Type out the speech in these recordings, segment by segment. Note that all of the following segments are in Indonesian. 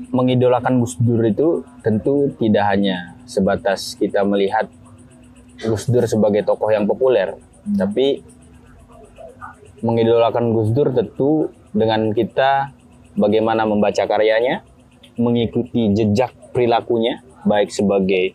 mengidolakan Gus Dur itu tentu tidak hanya sebatas kita melihat Gus Dur sebagai tokoh yang populer, tapi mengidolakan Gus Dur tentu dengan kita bagaimana membaca karyanya, mengikuti jejak perilakunya, baik sebagai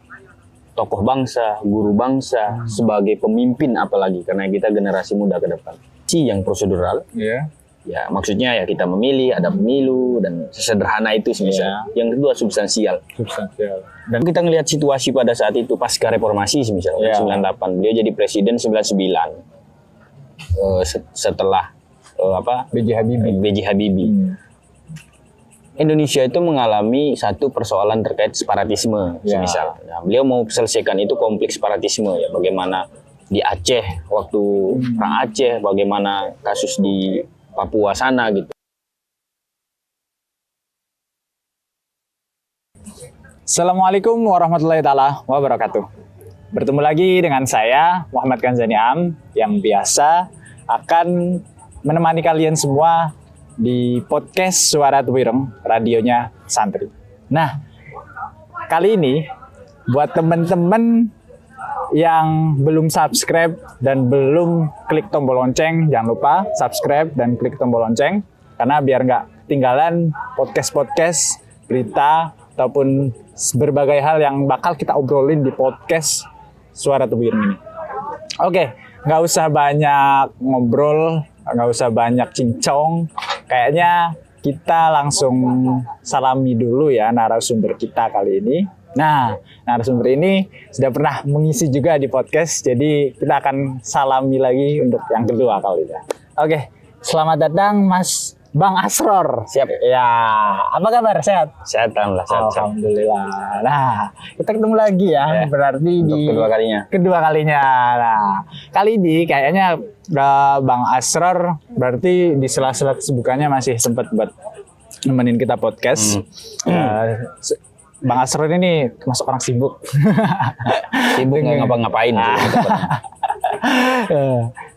tokoh bangsa, guru bangsa, sebagai pemimpin apalagi, karena kita generasi muda ke depan. Yang prosedural, ya maksudnya ya kita memilih, ada pemilu dan sesederhana itu semisal. Yang kedua substansial. Dan kita ngelihat situasi pada saat itu pasca reformasi semisal 98, beliau jadi presiden 99 setelah B.J. Habibie. Indonesia itu mengalami satu persoalan terkait separatisme semisal. Nah, beliau mau selesaikan itu kompleks separatisme ya, bagaimana di Aceh waktu perang Aceh, bagaimana kasus di Papua sana gitu. Assalamualaikum warahmatullahi taala wabarakatuh. Bertemu lagi dengan saya Muhammad Kanzani Am yang biasa akan menemani kalian semua di podcast Suara Tuwireng, radionya Santri. Nah, kali ini buat teman-teman yang belum subscribe dan belum klik tombol lonceng, jangan lupa subscribe dan klik tombol lonceng, karena biar nggak ketinggalan podcast-podcast, berita, ataupun berbagai hal yang bakal kita obrolin di podcast Suara Tuwireng ini. Oke, nggak usah banyak ngobrol, nggak usah banyak cincong, kayaknya kita langsung salami dulu ya narasumber kita kali ini. Nah, narasumber ini sudah pernah mengisi juga di podcast, jadi kita akan salami lagi untuk yang kedua kali ini. Oke, selamat datang Mas Bang Asror. Siap. Ya, apa kabar? Sehat? Sehat, sehat. Alhamdulillah. Nah, kita ketemu lagi ya, berarti untuk di kedua kalinya. Nah, kali ini kayaknya Bang Asror berarti di sela-sela kesibukannya masih sempat buat nemenin kita podcast. Bang Asror ini masuk orang sibuk. Sibuk nggak ngapa-ngapain.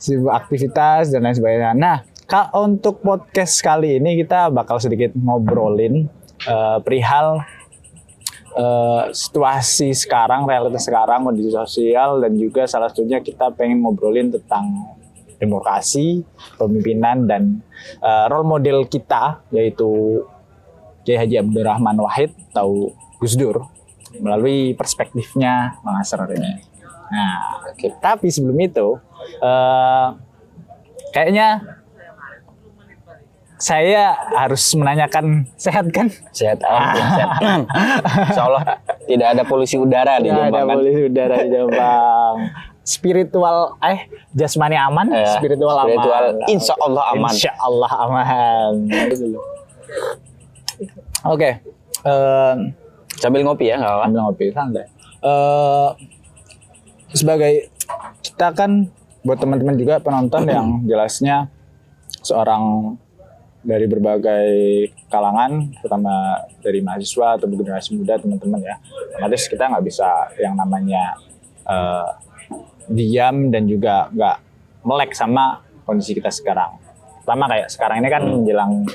Sibuk aktivitas dan lain sebagainya. Nah, untuk podcast kali ini kita bakal sedikit ngobrolin perihal situasi sekarang, realitas sekarang, kondisi sosial, dan juga salah satunya kita pengen ngobrolin tentang demokrasi, pemimpinan, dan role model kita, yaitu Kiai Haji Abdurrahman Wahid atau Gus Dur, melalui perspektifnya Bang Asror ini. Nah, tapi sebelum itu, kayaknya saya harus menanyakan, sehat kan? Sehat, sehat. Insya Allah tidak ada polusi udara di Jombang. Tidak ada polusi udara di Jombang. Spiritual, jasmani aman, spiritual aman. Insya Allah aman. Insya Allah aman. Oke. Sambil ngopi ya, nggak apa-apa. Sambil ngopi, santai. Sebagai kita kan buat teman-teman juga penonton yang jelasnya seorang dari berbagai kalangan, terutama dari mahasiswa atau generasi muda teman-teman ya. Otomatis kita nggak bisa yang namanya diam dan juga nggak melek sama kondisi kita sekarang. Pertama kayak sekarang ini kan menjelang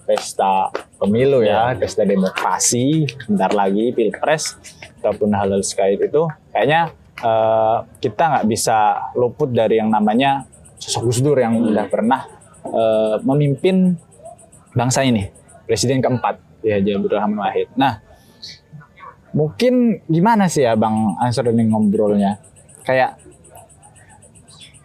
pesta pemilu ya, pesta demokrasi, bentar lagi pilpres ataupun hal-hal sekait itu, kayaknya kita nggak bisa luput dari yang namanya sosok Gus Dur yang udah pernah memimpin bangsa ini, presiden keempat ya, Haji Abdurrahman Wahid. Nah, mungkin gimana sih ya Bang Asror ini ngobrolnya? Kayak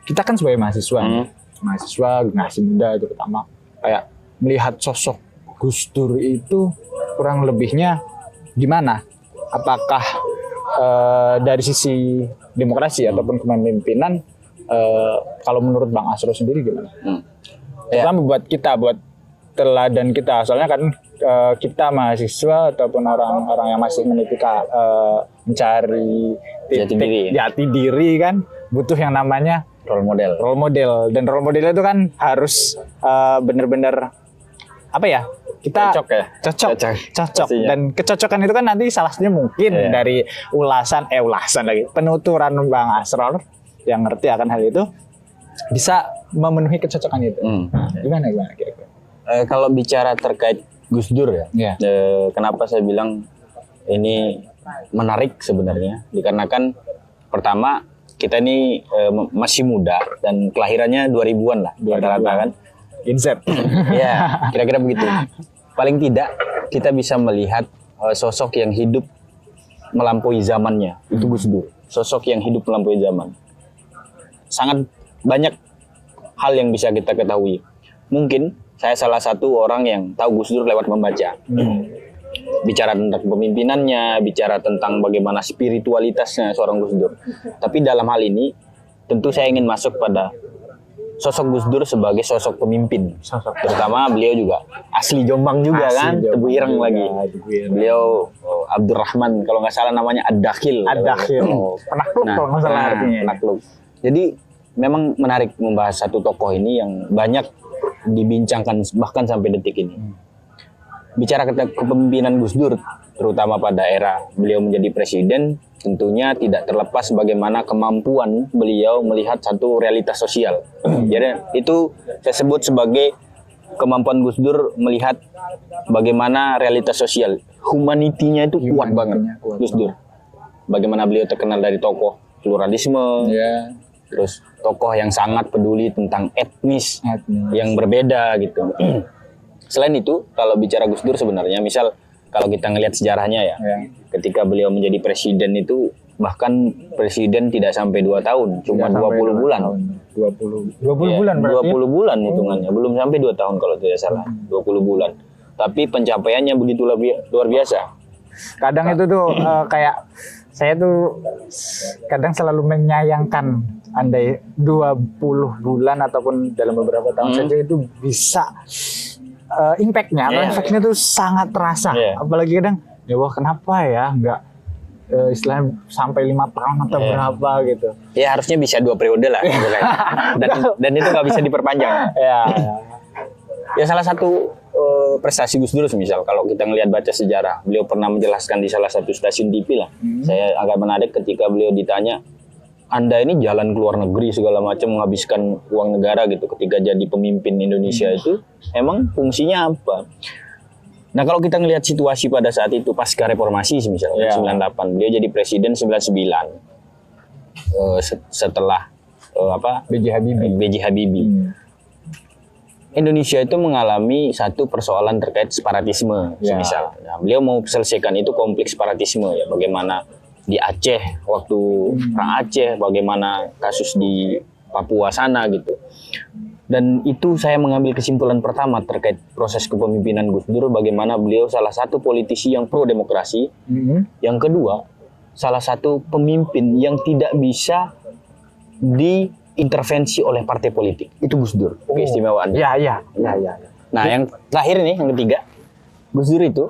kita kan sebagai mahasiswa, mahasiswa generasi muda terutama, kayak melihat sosok Gus Dur itu kurang lebihnya gimana? Apakah dari sisi demokrasi ataupun kepemimpinan, kalau menurut Bang Asror sendiri gimana? Terutama buat kita, buat teladan kita, soalnya kan kita mahasiswa ataupun orang-orang yang masih mencari jati diri kan butuh yang namanya role model, dan role model itu kan harus benar-benar apa ya, kita cocok. Dan kecocokan itu kan nanti salah satunya mungkin dari ulasan lagi penuturan Bang Asror yang ngerti akan hal itu bisa memenuhi kecocokan itu. Gimana kira-kira? Kalau bicara terkait Gus Dur ya. Iya. Kenapa saya bilang ini menarik sebenarnya? Dikarenakan pertama kita ini masih muda dan kelahirannya 2000-an lah rata-rata kan. Insert. Ya, kira-kira begitu. Paling tidak kita bisa melihat sosok yang hidup melampaui zamannya. Itu Gus Dur. Sosok yang hidup melampaui zaman. Sangat banyak hal yang bisa kita ketahui. Mungkin saya salah satu orang yang tahu Gus Dur lewat membaca. Bicara tentang kepemimpinannya, bicara tentang bagaimana spiritualitasnya seorang Gus Dur. Tapi dalam hal ini, tentu saya ingin masuk pada sosok Gus Dur sebagai sosok pemimpin. Terutama beliau juga asli Jombang juga kan, Tebu Ireng lagi. Beliau Abdurrahman, kalau nggak salah namanya Ad-Dakhil. Ad-Dakhil. Penakluk kalau nggak salah artinya. Penakluk. Jadi memang menarik membahas satu tokoh ini yang banyak dibincangkan bahkan sampai detik ini. Bicara kepemimpinan Gus Dur, terutama pada era beliau menjadi presiden, tentunya tidak terlepas bagaimana kemampuan beliau melihat satu realitas sosial. Jadi itu saya sebut sebagai kemampuan Gus Dur melihat bagaimana realitas sosial. Humanitinya itu kuat banget Gus Dur. Bagaimana beliau terkenal dari tokoh pluralisme, terus tokoh yang sangat peduli tentang etnis yang berbeda gitu. Selain itu, kalau bicara Gus Dur sebenarnya, misal kalau kita ngelihat sejarahnya ya, ketika beliau menjadi presiden itu bahkan presiden tidak sampai 2 tahun, cuma 20 bulan. 20 Ya, bulan berarti. 20 bulan hitungannya, belum sampai 2 tahun kalau tidak salah, 20 bulan. Tapi pencapaiannya begitu luar biasa. Kadang itu tuh kayak saya tuh kadang selalu menyayangkan andai 20 bulan ataupun dalam beberapa tahun saja itu bisa impact-nya atau efeknya tuh sangat terasa. Apalagi kadang ya wah kenapa ya nggak istilahnya sampai 5 tahun atau berapa gitu. Ya harusnya bisa 2 periode lah. dan itu nggak bisa diperpanjang. Ya salah satu prestasi Gus Dur misal kalau kita ngelihat baca sejarah, beliau pernah menjelaskan di salah satu stasiun TV lah. Saya agak menarik ketika beliau ditanya, Anda ini jalan ke luar negeri segala macam menghabiskan uang negara gitu ketika jadi pemimpin Indonesia itu emang fungsinya apa? Nah kalau kita ngelihat situasi pada saat itu pasca reformasi misalnya 98, beliau jadi presiden 99 setelah B.J. Habibie. Indonesia itu mengalami satu persoalan terkait separatisme misal. Nah, beliau mau selesaikan itu konflik separatisme ya, bagaimana di Aceh waktu perang Aceh, bagaimana kasus di Papua sana gitu. Dan itu saya mengambil kesimpulan pertama terkait proses kepemimpinan Gus Dur, bagaimana beliau salah satu politisi yang pro demokrasi. Yang kedua, salah satu pemimpin yang tidak bisa diintervensi oleh partai politik. Itu Gus Dur, keistimewaannya. Ya. Nah, yang terakhir nih, yang ketiga, Gus Dur itu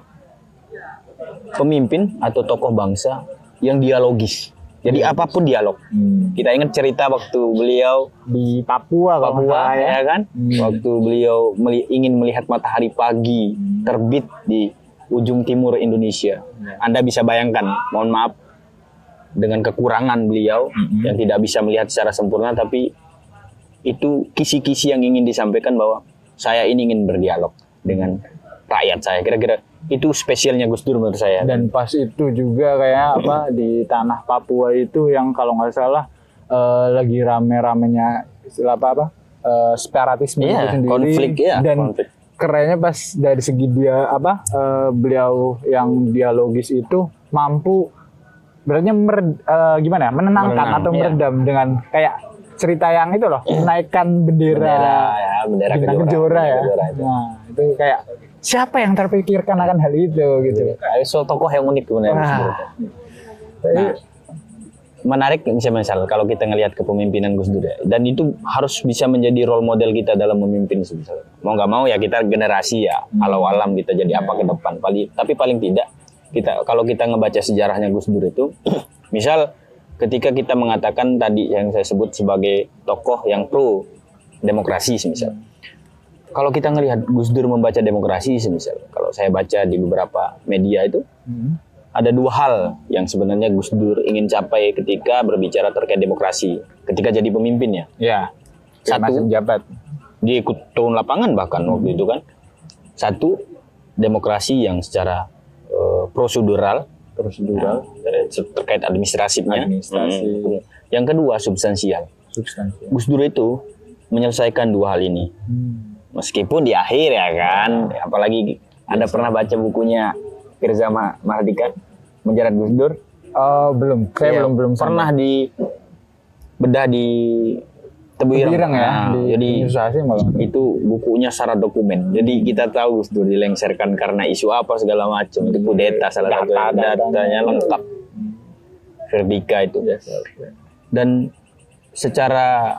pemimpin atau tokoh bangsa yang dialogis. Jadi apapun dialog. Kita ingat cerita waktu beliau di Papua ya kan? Waktu beliau ingin melihat matahari pagi terbit di ujung timur Indonesia. Anda bisa bayangkan, mohon maaf, dengan kekurangan beliau yang tidak bisa melihat secara sempurna, tapi itu kisi-kisi yang ingin disampaikan bahwa saya ini ingin berdialog dengan rakyat saya. Kira-kira itu spesialnya Gus Dur menurut saya. Dan pas itu juga kayak di tanah Papua itu yang kalau nggak salah lagi rame-ramenya istilah separatisme itu sendiri. Konflik dan kerennya pas dari segi dia beliau yang dialogis itu mampu berarti menenangkan atau meredam dengan kayak cerita yang itu loh, menaikkan bendera Kejora ya. Nah, itu kayak siapa yang terpikirkan akan hal itu gitu. So tokoh yang unik sebenarnya. Menarik misal kalau kita ngelihat kepemimpinan Gus Dur ya, dan itu harus bisa menjadi role model kita dalam memimpin misalnya. Mau nggak mau ya kita generasi ya, alam kita jadi apa ke depan. Tapi paling tidak kalau kita ngebaca sejarahnya Gus Dur itu, misal ketika kita mengatakan tadi yang saya sebut sebagai tokoh yang pro demokrasi misal. Kalau kita ngelihat Gus Dur membaca demokrasi misal, kalau saya baca di beberapa media itu, ada 2 hal yang sebenarnya Gus Dur ingin capai ketika berbicara terkait demokrasi, ketika jadi pemimpinnya. Ya. Satu, dia ikut turun lapangan bahkan waktu itu kan. Satu, demokrasi yang secara prosedural terkait administrasinya. Yang kedua substansial. Gus Dur itu menyelesaikan dua hal ini. Meskipun di akhir ya kan, apalagi Anda pernah baca bukunya Firza Mahardika, Menjerat Gus Dur? Belum. Saya belum pernah di bedah di Tebu Ireng ya. Jadi itu bukunya syarat dokumen. Jadi kita tahu Gus Dur dilengsarkan karena isu apa segala macam. Itu kudeta salah satu datanya lengkap. Verbika itu. Dan secara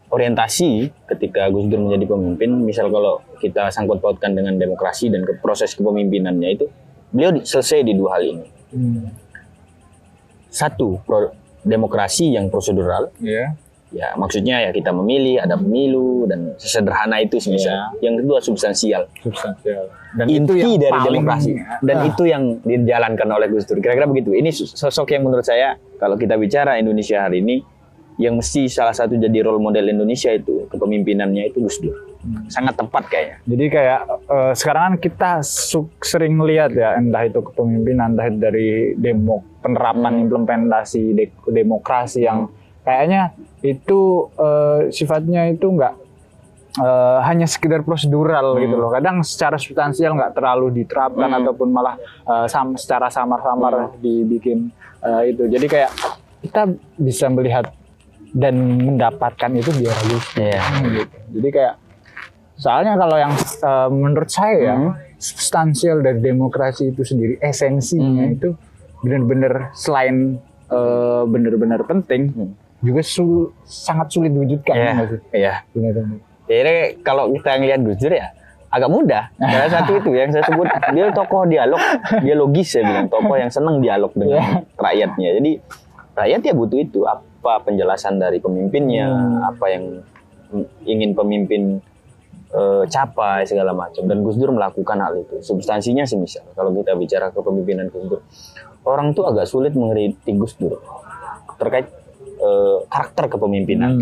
orientasi ketika Gus Dur menjadi pemimpin, misal kalau kita sangkut pautkan dengan demokrasi dan proses kepemimpinannya itu, beliau selesai di dua hal ini. Satu, demokrasi yang prosedural. Ya, maksudnya ya kita memilih, ada pemilu dan sesederhana itu misalnya. Yang kedua substansial. Dan inti itu dari demokrasi. Dan itu yang dijalankan oleh Gus Dur. Kira-kira begitu. Ini sosok yang menurut saya kalau kita bicara Indonesia hari ini yang mesti salah satu jadi role model Indonesia itu kepemimpinannya itu Gus Dur. Sangat tepat kayaknya. Jadi kayak sekarang kan kita sering lihat ya, entah itu kepemimpinan, entah itu dari penerapan implementasi demokrasi yang kayaknya itu sifatnya itu nggak hanya sekedar prosedural gitu loh. Kadang secara substansial nggak terlalu diterapkan ataupun malah secara samar-samar dibikin itu. Jadi kayak kita bisa melihat dan mendapatkan itu di era Gus Dur. Gitu. Jadi kayak soalnya kalau yang menurut saya ya substansial dari demokrasi itu sendiri esensinya itu benar-benar selain benar-benar penting juga sangat sulit diwujudkan. Iya. Jadi kalau kita ngelihat Gus Dur ya agak mudah. Salah satu itu yang saya sebut dia tokoh dialogis, saya bilang tokoh yang senang dialog dengan rakyatnya. Jadi rakyat ya butuh itu, apa penjelasan dari pemimpinnya, apa yang ingin pemimpin capai segala macam, dan Gus Dur melakukan hal itu. Substansinya semisal kalau kita bicara kepemimpinan Gus Dur, orang tuh agak sulit mengkritik Gus Dur terkait karakter kepemimpinan.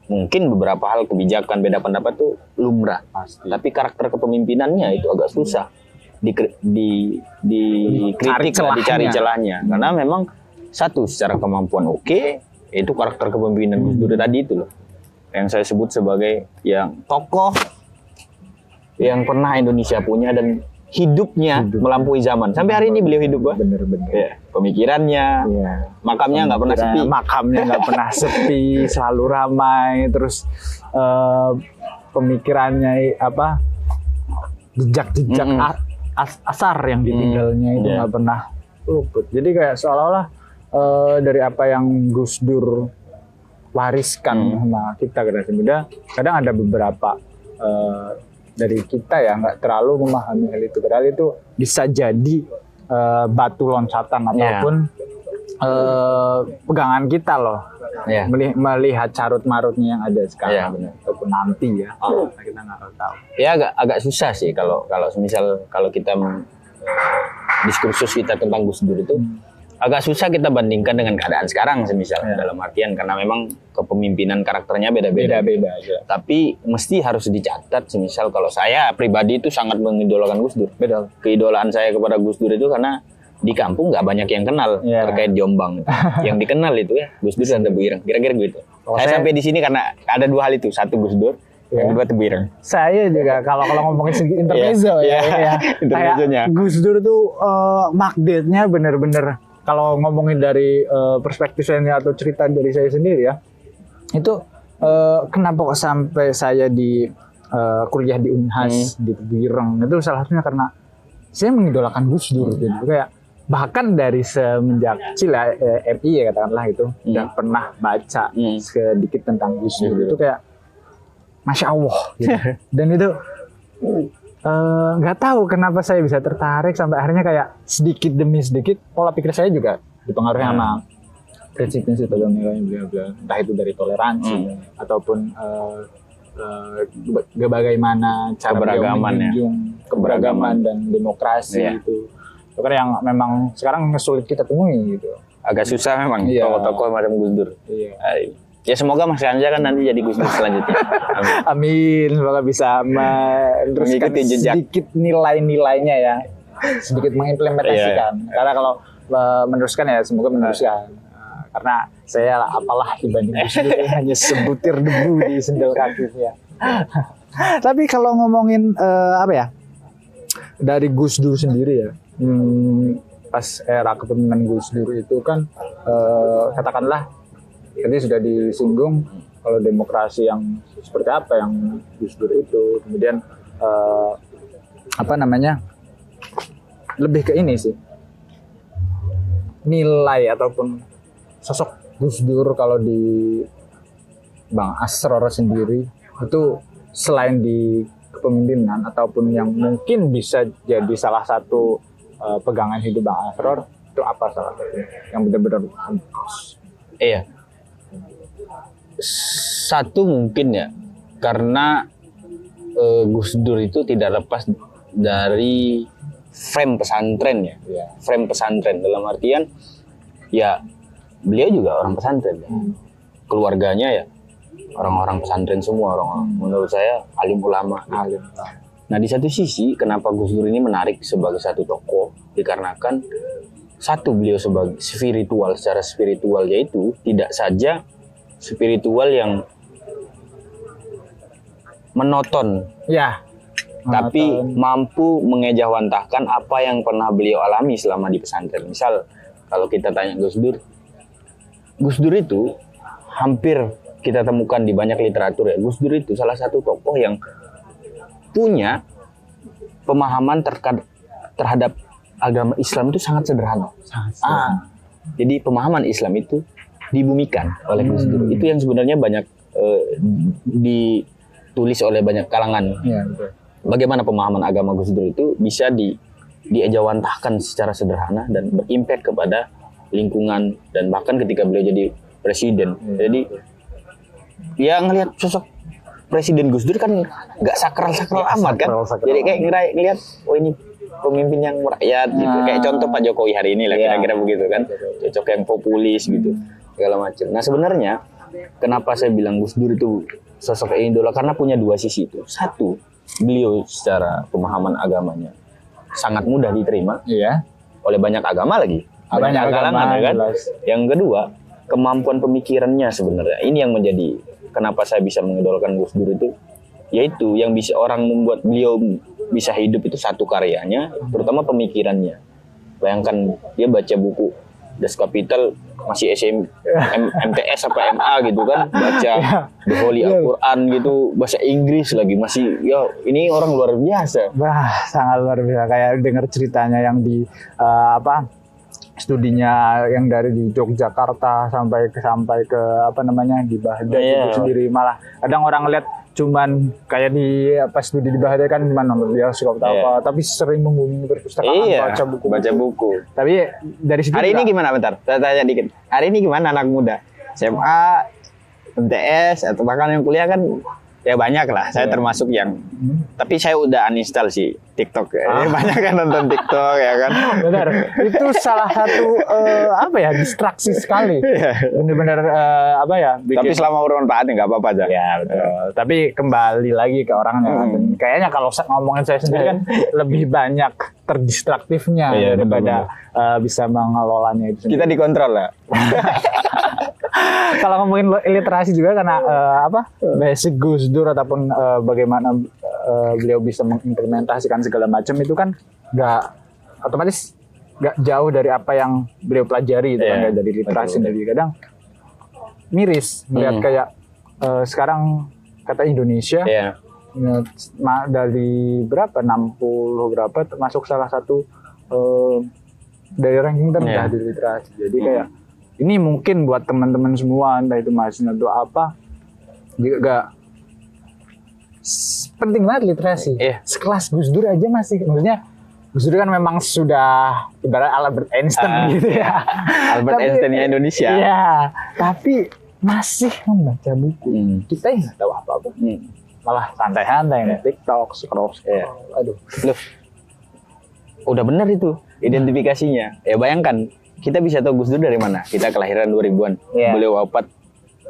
Mungkin beberapa hal kebijakan beda pendapat tuh lumrah, tapi karakter kepemimpinannya itu agak susah dikritik, dicari celahnya, karena memang satu secara kemampuan itu karakter kepemimpinan Gus Dur tadi itu loh, yang saya sebut sebagai yang tokoh yang pernah Indonesia punya dan hidupnya melampaui zaman. Sampai hari ini beliau hidup, bener-bener. Ya, pemikirannya, makamnya nggak pernah sepi. Makamnya nggak pernah sepi, selalu ramai. Terus pemikirannya jejak-jejak asar yang ditinggalnya itu nggak pernah luput. Jadi kayak seolah-olah dari apa yang Gus Dur wariskan sama kita generasi muda, kadang ada beberapa dari kita ya nggak terlalu memahami hal itu. Padahal itu bisa jadi batu loncatan ataupun pegangan kita loh, melihat carut marutnya yang ada sekarang ataupun nanti ya. Kita nggak tahu. Ya agak susah sih kalau misal kalau kita diskursus kita tentang Gus Dur itu agak susah kita bandingkan dengan keadaan sekarang semisal dalam artian karena memang kepemimpinan karakternya beda-beda aja. Tapi mesti harus dicatat semisal kalau saya pribadi itu sangat mengidolakan Gus Dur. Keidolaan saya kepada Gus Dur itu karena di kampung nggak banyak yang kenal terkait Jombang. Yang dikenal itu ya Gus Dur dan Tebu Ireng. Kira-kira gitu. Saya sampai di sini karena ada dua hal itu. Satu Gus Dur, yang kedua Tebu Ireng. Saya juga kalau ngomongin segi intermezzo kayak Gus Dur tuh magnet-nya bener-bener. Kalau ngomongin dari perspektif saya atau cerita dari saya sendiri ya, itu kenapa kok sampai saya di kuliah di Unhas di Tebu Ireng itu salah satunya karena saya mengidolakan Gus Dur. Jadi kayak bahkan dari semenjak kecil MI ya katakanlah itu udah pernah baca sedikit tentang Gus Dur itu kayak Masya Allah gitu. Dan itu nggak tahu kenapa saya bisa tertarik sampai akhirnya kayak sedikit demi sedikit pola pikir saya juga dipengaruhi sama prinsip-prinsip atau nilai beliau, entah itu dari toleransi ataupun bagaimana cara beliau menjunjung keberagaman dan demokrasi itu kan yang memang sekarang sulit kita temui gitu. Agak susah memang tokoh-tokoh macam Gus Dur. Ya semoga Mas Kanza kan nanti jadi Gus Dur selanjutnya. Amin. Amin, semoga bisa meneruskan Mengikuti jejak. sedikit nilai-nilainya ya, sedikit mengimplementasikan. Karena kalau meneruskan ya semoga meneruskan. Karena saya apalah dibanding Gus Dur, hanya sebutir debu di sendal kakinya. Tapi kalau ngomongin apa ya, dari Gus Dur sendiri ya, pas era kepemimpinan Gus Dur itu kan katakanlah tadi sudah disinggung kalau demokrasi yang seperti apa yang Gus Dur itu, kemudian apa namanya, lebih ke ini sih, nilai ataupun sosok Gus Dur kalau di Bang Asror sendiri itu selain di kepemimpinan ataupun yang mungkin bisa jadi salah satu pegangan hidup Bang Asror, itu apa salah satunya yang benar-benar Iya. Satu mungkin ya, karena Gus Dur itu tidak lepas dari frame pesantren ya. Frame pesantren dalam artian ya beliau juga orang pesantren ya. Keluarganya ya orang-orang pesantren semua, orang menurut saya alim ulama. Nah di satu sisi kenapa Gus Dur ini menarik sebagai satu tokoh, dikarenakan satu, beliau sebagai spiritual, secara spiritual, yaitu tidak saja spiritual yang monoton ya, tapi mampu mengejawantahkan apa yang pernah beliau alami selama di pesantren. Misal kalau kita tanya Gus Dur itu hampir kita temukan di banyak literatur ya. Gus Dur itu salah satu tokoh yang punya pemahaman terhadap agama Islam itu sangat sederhana. Jadi pemahaman Islam itu dibumikan oleh Gus Dur. Itu yang sebenarnya banyak ditulis oleh banyak kalangan. Ya, betul. Bagaimana pemahaman agama Gus Dur itu bisa diejawantahkan secara sederhana dan berimpact kepada lingkungan dan bahkan ketika beliau jadi presiden. Jadi ya ngelihat sosok Presiden Gus Dur kan nggak sakral-sakral amat kan. Jadi kayak ngelihat oh ini pemimpin yang merakyat gitu. Kayak contoh Pak Jokowi hari ini lah kira-kira begitu kan. Cocok yang populis gitu segala macam. Nah sebenarnya kenapa saya bilang Gus Dur itu sosok idola, karena punya dua sisi itu. Satu, beliau secara pemahaman agamanya sangat mudah diterima oleh banyak agama lagi. Banyak kalangan ya kan. Yang kedua, kemampuan pemikirannya sebenarnya ini yang menjadi kenapa saya bisa mengidolakan Gus Dur itu, yaitu yang bisa orang membuat beliau bisa hidup itu satu karyanya, terutama pemikirannya. Bayangkan dia baca buku Das Kapital masih MTS apa MA gitu kan, baca The Holy Al-Quran gitu, bahasa Inggris lagi, masih ya ini orang luar biasa. Wah, sangat luar biasa. Kayak dengar ceritanya yang di studinya yang dari di Yogyakarta sampai ke apa namanya di Baghdad itu sendiri, malah kadang orang lihat cuman kayak di studi di Baghdad kan cuma nonton bioskop apa, tapi sering mengunjungi perpustakaan, baca buku. Tapi dari situ hari ini gimana, bentar saya tanya dikit, hari ini gimana anak muda SMA, MTS atau bahkan yang kuliah kan ya banyak lah, saya termasuk yang tapi saya udah uninstall sih TikTok ya. Banyak kan nonton TikTok ya kan. Benar, itu salah satu distraksi sekali. Benar-benar bikin... Tapi selama bermanfaat nggak apa-apa aja. Ya betul. Tapi kembali lagi ke orangnya. Kayaknya kalau ngomongin saya sendiri kan lebih banyak terdistraktifnya daripada bisa mengelolanya itu sendiri. Kita dikontrol lah. Kalau ngomongin literasi juga karena basic Gus Dur ataupun bagaimana beliau bisa mengimplementasikan segala macam itu kan otomatis nggak jauh dari apa yang beliau pelajari itu kan, dari literasi sendiri. Kadang miris melihat kayak sekarang kata Indonesia dari berapa 60 berapa termasuk salah satu dari ranking terendah di literasi. Jadi kayak ini mungkin buat teman-teman semua, entah itu mahasiswa atau apa, juga penting banget literasi. Sekelas Gus Dur aja masih, maksudnya Gus Dur kan memang sudah ibarat Albert Einstein gitu ya. Albert Einstein-nya Indonesia. Iya, tapi masih membaca buku. Kita nggak tahu apa-apa. Malah santai-santai nih, TikTok, scroll. Aduh. Loh, udah benar itu identifikasinya. Ya bayangkan, kita bisa tahu Gus Dur dari mana? Kita kelahiran 2000-an. Beliau wafat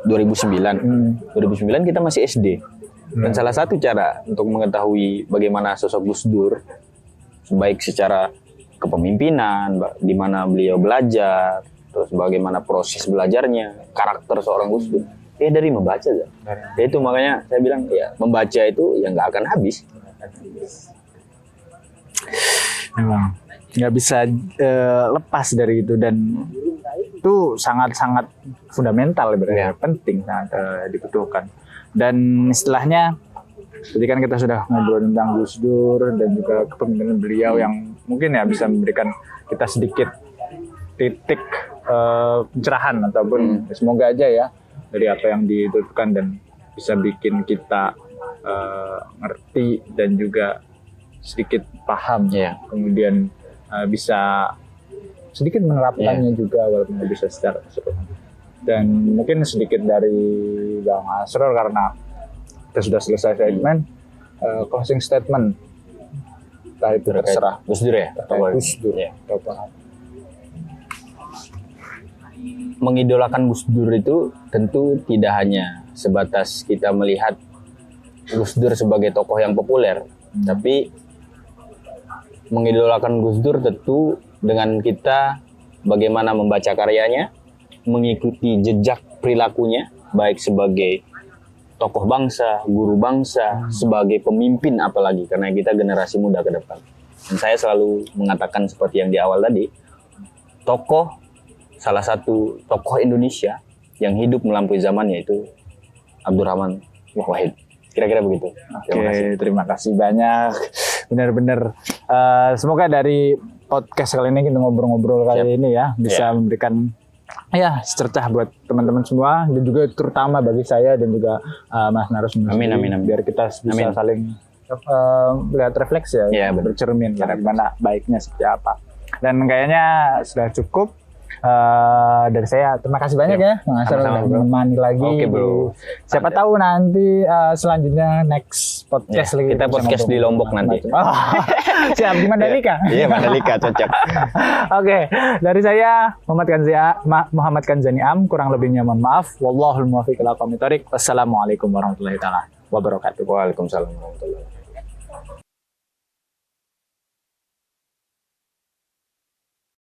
2009. 2009 kita masih SD. Dan salah satu cara untuk mengetahui bagaimana sosok Gus Dur, baik secara kepemimpinan, di mana beliau belajar, terus bagaimana proses belajarnya, karakter seorang Gus Dur, ya dari membaca. Ya itu makanya saya bilang ya membaca itu ya nggak akan habis. Memang nggak bisa lepas dari itu, dan itu sangat-sangat fundamental, penting, sangat dibutuhkan. Dan istilahnya, tadi kan kita sudah ngobrol tentang Gus Dur dan juga kepemimpinan beliau yang mungkin ya bisa memberikan kita sedikit titik pencerahan ataupun semoga aja ya dari apa yang dituturkan, dan bisa bikin kita ngerti dan juga sedikit paham, kemudian bisa sedikit menerapkannya juga walaupun nggak bisa secara keseluruhan. Dan mungkin sedikit dari Bang Asror, karena kita sudah selesai segmen, closing statement itu terserah Gus Dur ya. Gus Dur. Mengidolakan Gus Dur itu tentu tidak hanya sebatas kita melihat Gus Dur sebagai tokoh yang populer, tapi mengidolakan Gus Dur tentu dengan kita bagaimana membaca karyanya, mengikuti jejak perilakunya, baik sebagai tokoh bangsa, guru bangsa, sebagai pemimpin apalagi, karena kita generasi muda ke depan. Dan saya selalu mengatakan seperti yang di awal tadi, salah satu tokoh Indonesia yang hidup melampaui zamannya itu Abdurrahman Wahid. Kira-kira begitu. Terima kasih banyak. Benar-benar semoga dari podcast kali ini, kita ngobrol-ngobrol kali ini ya, bisa memberikan ya secercah buat teman-teman semua, dan juga terutama bagi saya dan juga Mas narasumber. Amin. Biar kita bisa saling lihat refleksi ya, bercermin bagaimana baiknya seperti apa. Dan kayaknya sudah cukup dari saya. Terima kasih banyak ya Mas Asror udah menemani lagi. Oke, bro. Siapa tahu nanti selanjutnya next podcast lagi kita podcast di Lombok nanti. Siap, di Mandalika. Iya, Mandalika cocok. Oke, dari saya Muhammad Kanzani Am, kurang lebihnya mohon maaf. Wallahul muwaffiq ila aqwamit thoriq. Wassalamualaikum warahmatullahi taala wabarakatuh. Waalaikumsalam warahmatullahi wabarakatuh.